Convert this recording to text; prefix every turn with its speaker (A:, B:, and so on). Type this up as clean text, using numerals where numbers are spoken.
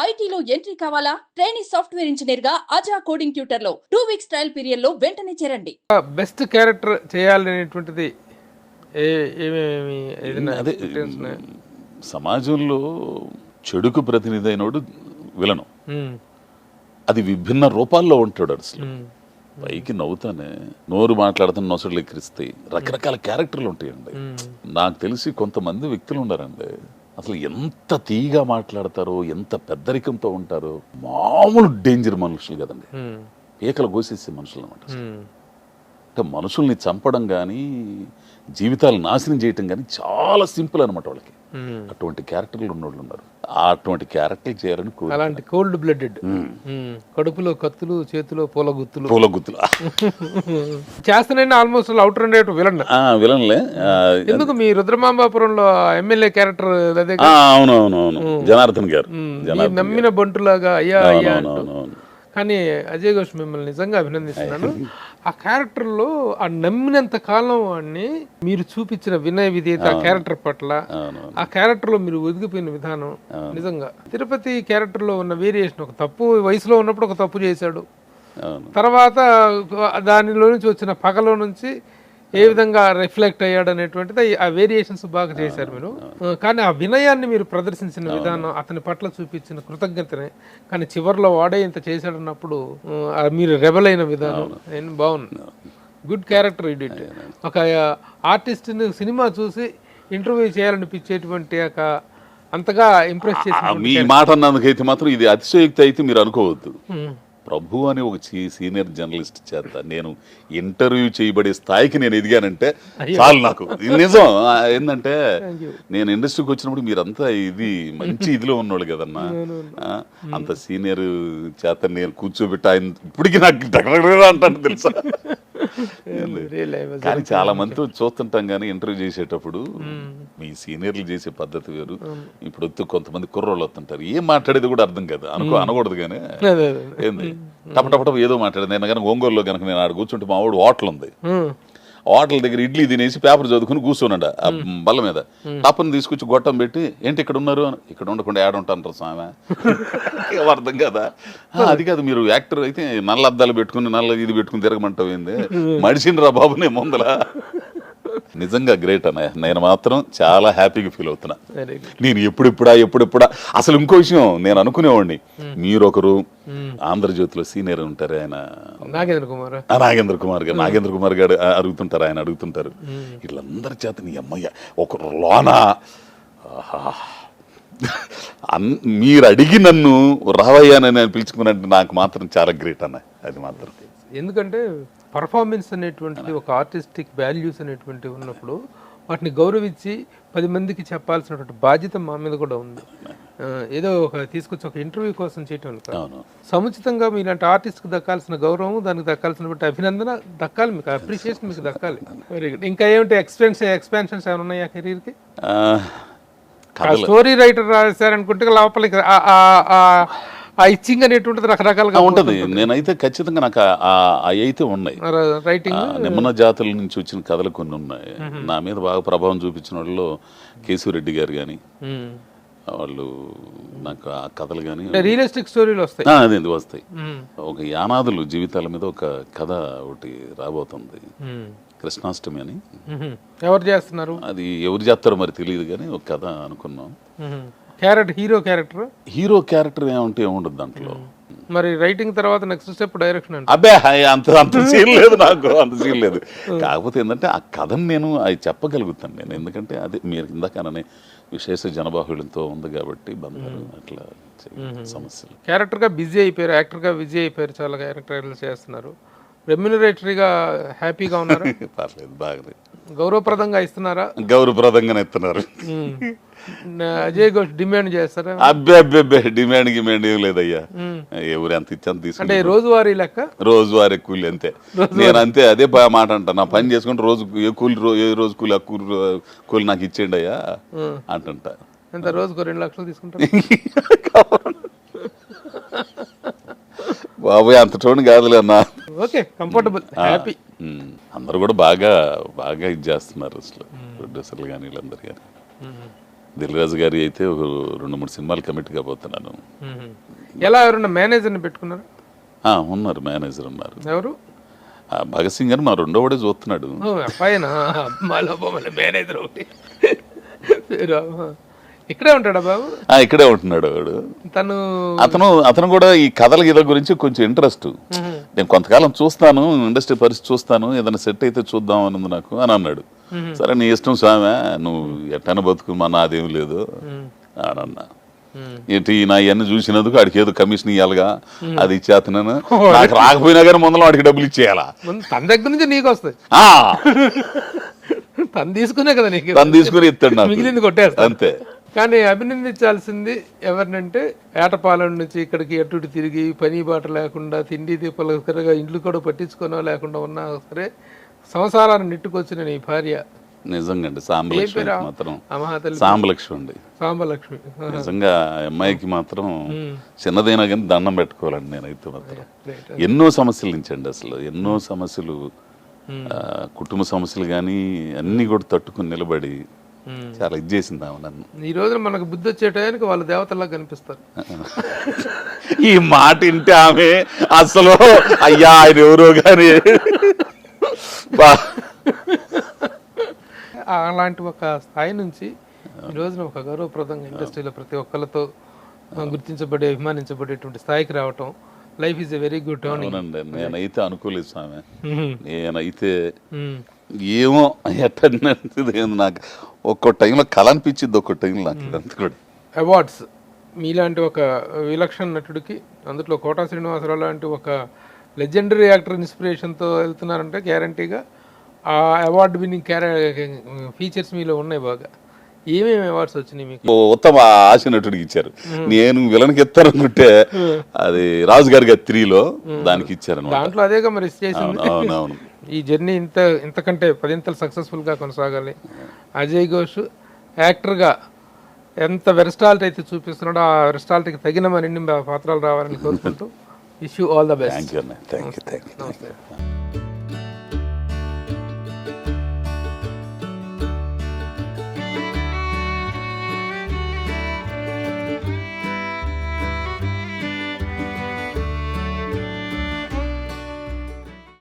A: ఐటీలో ఎంట్రీ కావాలా? Trainee software engineer గా అజా కోడింగ్ ట్యూటర్ లో 2 వీక్స్ ట్రయల్ పీరియడ్ లో వెంటనే చేరండి.
B: బెస్ట్ క్యారెక్టర్ చేయాలనేటువంటిది ఏమేమి ఏదైనా
C: అదే
B: experience ఉన్నాయా?
C: సమాజంలో చెడుకు ప్రతినిధి అయినోడు విలను. అది విభిన్న రూపాల్లో ఉంటాడు. అసలు పైకి నవ్వుతానే నోరు మాట్లాడుతున్న నొసళ్ళు ఎక్కిరిస్తాయి. రకరకాల క్యారెక్టర్లు ఉంటాయండి. నాకు తెలిసి కొంతమంది వ్యక్తులు ఉన్నారండి, అసలు ఎంత తీగా మాట్లాడతారో, ఎంత పెద్దరికంతో ఉంటారో. మామూలు డేంజర్ మనుషులు కదండి, పీకలు కోసేసే మనుషులు అనమాట. అంటే మనుషుల్ని చంపడం కానీ, జీవితాలు నాశనం చేయటం కానీ చాలా సింపుల్ అనమాట వాళ్ళకి. అటువంటి క్యారెక్టర్లు ఉన్నోళ్ళు ఉన్నారు. అటువంటి క్యారెక్టర్లు చేయాలని
B: అలాంటి కోల్డ్ బ్లడెడ్, కడుపులో కత్తులు, చేతిలో పూల గుత్తులు చేస్తానండి. Almost out and out villain
C: విలన్లే.
B: ఎందుకు మీ రుద్రమాంబాపురంలో ఎమ్మెల్యే క్యారెక్టర్ అదే?
C: అవునవునవును, జనార్దన్ గారు
B: నమ్మిన బంటులాగా అయ్యా అయ్యా. కానీ అజయ్ ఘోష్ మిమ్మల్ని నిజంగా అభినందిస్తున్నాను. ఆ క్యారెక్టర్లో ఆ నమ్మినంత కాలం వాడిని మీరు చూపించిన వినయ విధేయత ఆ క్యారెక్టర్ పట్ల, ఆ క్యారెక్టర్లో మీరు ఒదిగిపోయిన విధానం నిజంగా. తిరుపతి క్యారెక్టర్లో ఉన్న వేరియేషన్, ఒక తప్పు వయసులో ఉన్నప్పుడు ఒక తప్పు చేశాడు, తర్వాత దానిలో నుంచి వచ్చిన పగలో నుంచి ఏ విధంగా రిఫ్లెక్ట్ అయ్యాడు అనేటువంటిది ఆ వేరియేషన్స్ బాగా చేశారు మీరు. కానీ ఆ వినయాన్ని మీరు ప్రదర్శించిన విధానం, అతని పట్ల చూపించిన కృతజ్ఞతనే, కానీ చివరిలో వాడే ఇంత చేశాడన్నప్పుడు మీరు రెబల్ అయిన విధానం బాగుంది. Good character edit. ఒక ఆర్టిస్ట్ని సినిమా చూసి ఇంటర్వ్యూ చేయాలనిపించేటువంటి ఒక అంతగా ఇంప్రెస్ చేసి
C: మీ మాట అన్నందుకైతే మాత్రం ఇది అతిశయోక్తి అయితే మీరు అనుకోవద్దు. ప్రభు అని ఒక సీనియర్ జర్నలిస్ట్ చేత నేను ఇంటర్వ్యూ చేయబడే స్థాయికి నేను ఎదిగానంటే చాలు నాకు. నిజం ఏంటంటే, నేను ఇండస్ట్రీకి వచ్చినప్పుడు మీరంతా ఇది మంచి ఇదిలో ఉన్నోళ్ళు కదన్నా. అంత సీనియర్ చేత నేను కూర్చోబెట్టి ఆయన ఇప్పటికీ నాకు దగ్గర అంటాను తెలుసా. కానీ చాలా మందితో చూస్తుంటాం కానీ ఇంటర్వ్యూ చేసేటప్పుడు మీ సీనియర్లు చేసే పద్ధతి వేరు. ఇప్పుడు కొంతమంది కుర్రోళ్ళు వస్తుంటారు, ఏం మాట్లాడేది కూడా అర్థం కాదు, అనకూడదు కానీ ఏంది టపటపట ఏదో మాట్లాడేది. నేను కనుక ఒంగోలులో కనుక నేను ఆడ కూర్చుంటే మా వాడు హోటల్ ఉంది, హోటల్ దగ్గర ఇడ్లీ తినేసి పేపర్ చదువుకుని కూర్చోనండ ఆ బల్ల మీద. టప్పని తీసుకొచ్చి గొట్టం పెట్టి, ఏంటి ఇక్కడ ఉన్నారు? ఇక్కడ ఉండకుండా ఏడ ఉంటారు స్వామి, అర్థం కదా. అది కాదు, మీరు యాక్టర్ అయితే నల్ల అద్దాలు పెట్టుకుని నల్ల ఇది పెట్టుకుని తిరగమంటావు ఏంది, మడిసిన రా బాబు నేను ముందల. నిజంగా గ్రేట్ అన్నయ్య, నేను మాత్రం చాలా హ్యాపీగా ఫీల్ అవుతున్నా. నేను ఎప్పుడెప్పుడా అసలు ఇంకో విషయం నేను అనుకునేవాడిని, మీరొకరు ఆంధ్రజ్యోతిలో సీనియర్ ఉంటారు, ఆయన నాగేంద్ర కుమార్ గారు అడుగుతుంటారు, ఆయన అడుగుతుంటారు. వీళ్ళందరి చేత నీ అమ్మయ్య ఒకరు లోన మీరు అడిగి నన్ను రావయ్యానని పిలుచుకున్నట్టు నాకు మాత్రం చాలా గ్రేట్ అన్న. అది మాత్రం
B: ఎందుకంటే పర్ఫార్మెన్స్ అనేటువంటిది ఒక ఆర్టిస్టిక్ వాల్యూస్ అనేటువంటివి ఉన్నప్పుడు వాటిని గౌరవించి 10 మందికి చెప్పాల్సినటువంటి బాధ్యత మా మీద కూడా ఉంది. ఏదో ఒక తీసుకొచ్చి ఒక ఇంటర్వ్యూ కోసం చేయటం కాదు, సముచితంగా మీలాంటి ఆర్టిస్ట్కి దక్కాల్సిన గౌరవం, దానికి దక్కాల్సినటువంటి అభినందన దక్కాలి, మీకు అప్రిషియేషన్ మీకు దక్కాలి. Very good. ఇంకా ఏమిటి ఎక్స్పాన్షన్స్ ఏమైనా ఉన్నాయా కెరీర్కి? స్టోరీ రైటర్ రాశారనుకుంటే లోపలికి ఆ ఇచ్చింగ్ అనేటువంటిది రకరకాలుగా
C: ఉంటది. నేనైతే ఖచ్చితంగా నాకు అవి అయితే ఉన్నాయి.
B: రైటింగ్
C: నిమ్మన జాతుల నుంచి వచ్చిన కథలు కొన్ని ఉన్నాయి. నా మీద బాగా ప్రభావం చూపించిన వాళ్ళు కేశవరెడ్డి గారు కానీ, వాళ్ళు నాకు ఆ కథలు కానీ
B: రియలిస్టిక్ స్టోరీలు వస్తాయి.
C: అదే వస్తాయి. ఒక యానాదులు జీవితాల మీద ఒక కథ ఒకటి రాబోతుంది, కృష్ణాష్టమి అని.
B: ఎవరు చేస్తున్నారు?
C: అది ఎవరు చేస్తారో మరి తెలియదు కానీ ఒక కథ అనుకున్నాం. హీరో క్యారెక్టర్ ఏమంటే ఏముండదు దాంట్లో.
B: మరి రైటింగ్ తర్వాత నెక్స్ట్ స్టెప్ డైరెక్షన్ అంటే?
C: అబ్బే అంత సీన్ లేదు నాకు, అంత సీన్ లేదు. కాకపోతే ఏంటంటే ఆ కథను నేను అది చెప్పగలుగుతాను నేను, ఎందుకంటే అది మీరు ఇందాకనే విశేష జనబాహుళ్యంతో ఉంది కాబట్టి బంధాలు అట్లా సమస్యలు.
B: క్యారెక్టర్గా బిజీ అయిపోయారు, యాక్టర్గా బిజీ అయిపోయారు, చాలా క్యారెక్టర్లు చేస్తున్నారు. రెమ్యూనరేటరీగా హ్యాపీగా ఉన్నారు?
C: పర్లేదు, బాగా
B: గౌరవప్రదంగా ఇస్తున్నారా?
C: గౌరవప్రదంగానే ఇస్తున్నారు.
B: అజయ్ ఘోష్ డిమాండ్ చేస్తారా?
C: అబ్బే డిమాండ్ గిమాండ్ ఏం లేదయ్యా, ఎవరు ఎంత ఇచ్చాను తీసుకుంటే
B: రోజువారీ లెక్క,
C: రోజువారీ కూలి అంతే. నేను అంతే అదే మాట అంటా, నా పని చేసుకుంటే రోజు ఏ రోజు కూలి ఆ కూలి నాకు ఇచ్చేయండి అయ్యా అంటుంటా.
B: ఎంత రోజుకు 2 లక్షలు తీసుకుంటా?
C: బాబోయ్ అంత టోన్ కాదులే అన్న.
B: Okay, comfortable, happy.
C: అందరు కూడా బాగా ఇది చేస్తున్నారు అసలు, ప్రొడ్యూసర్లు కానీ వీళ్ళందరూ కానీ. దిల్ రాజు గారి అయితే ఒక 2-3 సినిమాలు కమిట్ కాబోతున్నాను.
B: ఎలా ఎవరన్నా మేనేజర్ని పెట్టుకున్నారు?
C: ఉన్నారు, మేనేజర్ ఉన్నారు.
B: ఎవరు?
C: భగత్ సింగ్ అని మా రెండోవాడే చూస్తున్నాడు.
B: అబ్బాయినా? మేనేజర్ ఒకటి ఇక్కడే ఉంటాడా బాబు?
C: ఇక్కడే ఉంటున్నాడు వాడు.
B: తను
C: అతను కూడా ఈ కథల గీత గురించి కొంచెం ఇంట్రెస్ట్. నేను కొంతకాలం చూస్తాను, ఇండస్ట్రీ పరిస్థితి చూస్తాను, ఏదైనా సెట్ అయితే చూద్దాం అని నాకు అని అన్నాడు. సరే నీ ఇష్టం స్వామి, నువ్వు ఎట్టన బతుకు, మా నాదేం లేదు అని అన్నా. ఏంటి నా ఇవన్నీ చూసినందుకు వాడికి ఏదో కమిషన్ ఇవ్వాలిగా, అది ఇచ్చేస్తున్నాను. నాకు రాకపోయినా కానీ ముందర వాడికి డబ్బులు ఇచ్చేయాలా?
B: తన దగ్గర నుంచి నీకు వస్తాయి, తను తీసుకునే కదా నీకు,
C: తను తీసుకుని ఇస్తాడు నాకు,
B: మిగిలింది కొట్టేస్తా
C: అంతే.
B: కానీ అభినందించాల్సింది ఎవరినంటే ఏటపాలెం నుంచి ఇక్కడికి అటు తిరిగి పని బాట లేకుండా, తిండి దీపాలు సరిగా ఇండ్లు కూడా పట్టించుకోనో లేకుండా ఉన్నా సరే సంసారాన్ని నెట్టుకొచ్చిన నీ భార్య
C: నిజంగా అండి, సాంబలక్ష్మి మాత్రం
B: సాంబలక్ష్మి
C: అండి, సాంబలక్ష్మి నిజంగా అమ్మాయికి మాత్రం చిన్నదైనా కానీ దండం పెట్టుకోవాలండి. నేనైతే మాత్రం ఎన్నో సమస్యల నుంచి అండి, అసలు ఎన్నో సమస్యలు, కుటుంబ సమస్యలు కానీ అన్ని కూడా తట్టుకుని నిలబడి చాలా ఇది చేసింది ఆమె నన్ను.
B: ఈ రోజున మనకు బుద్ధి వచ్చే టయానికి వాళ్ళు దేవతల్లా కనిపిస్తారు.
C: ఈ మాట వింటే ఆమె అసలు అయ్యా ఆయన ఎవరో కానీ
B: అలాంటి ఒక స్థాయి నుంచి ఈ రోజున ఒక గౌరవప్రదంగా ఇండస్ట్రీలో ప్రతి ఒక్కరితో గుర్తించబడే, అభిమానించబడేటువంటి స్థాయికి రావటం, life is a very good turning.
C: అవునండి, నేనైతే అనుకోలేదు స్వామి. నేనైతే ఏమో ఎట్టది నాకు ఒక్కో టైంలో కళ అనిపించింది, ఒక్కో టైంలో నాకు ఇదంతా కూడా.
B: అవార్డ్స్ మీలాంటి ఒక విలక్షణ నటుడికి, అందులో కోటా శ్రీనివాసరావు లాంటి ఒక లెజెండరీ యాక్టర్ ఇన్స్పిరేషన్తో వెళ్తున్నారంటే గ్యారంటీగా ఆ అవార్డు విన్నింగ్ ఫీచర్స్ మీలో ఉన్నాయి బాగా. ఏమేమి అవార్డ్స్ వచ్చినాయి మీకు?
C: ఉత్తమ ఆశ నటుడికి ఇచ్చారు. నేను విలన్కి ఇస్తారనుకుంటే అది రాజు గారి 3లో దానికి ఇచ్చారు.
B: దాంట్లో అదేగా మరి చేసింది.
C: అవునవును.
B: ఈ జర్నీ ఇంతకంటే 10 సక్సెస్ఫుల్గా కొనసాగాలి. అజయ్ ఘోష్ యాక్టర్గా ఎంత వెరస్టాలిటీ అయితే చూపిస్తున్నాడో ఆ వెరస్టాలిటీకి తగిన మరిన్ని పాత్రలు రావాలని కోరుకుంటూ wish you all the best.
C: Thank you.
B: నమస్తే.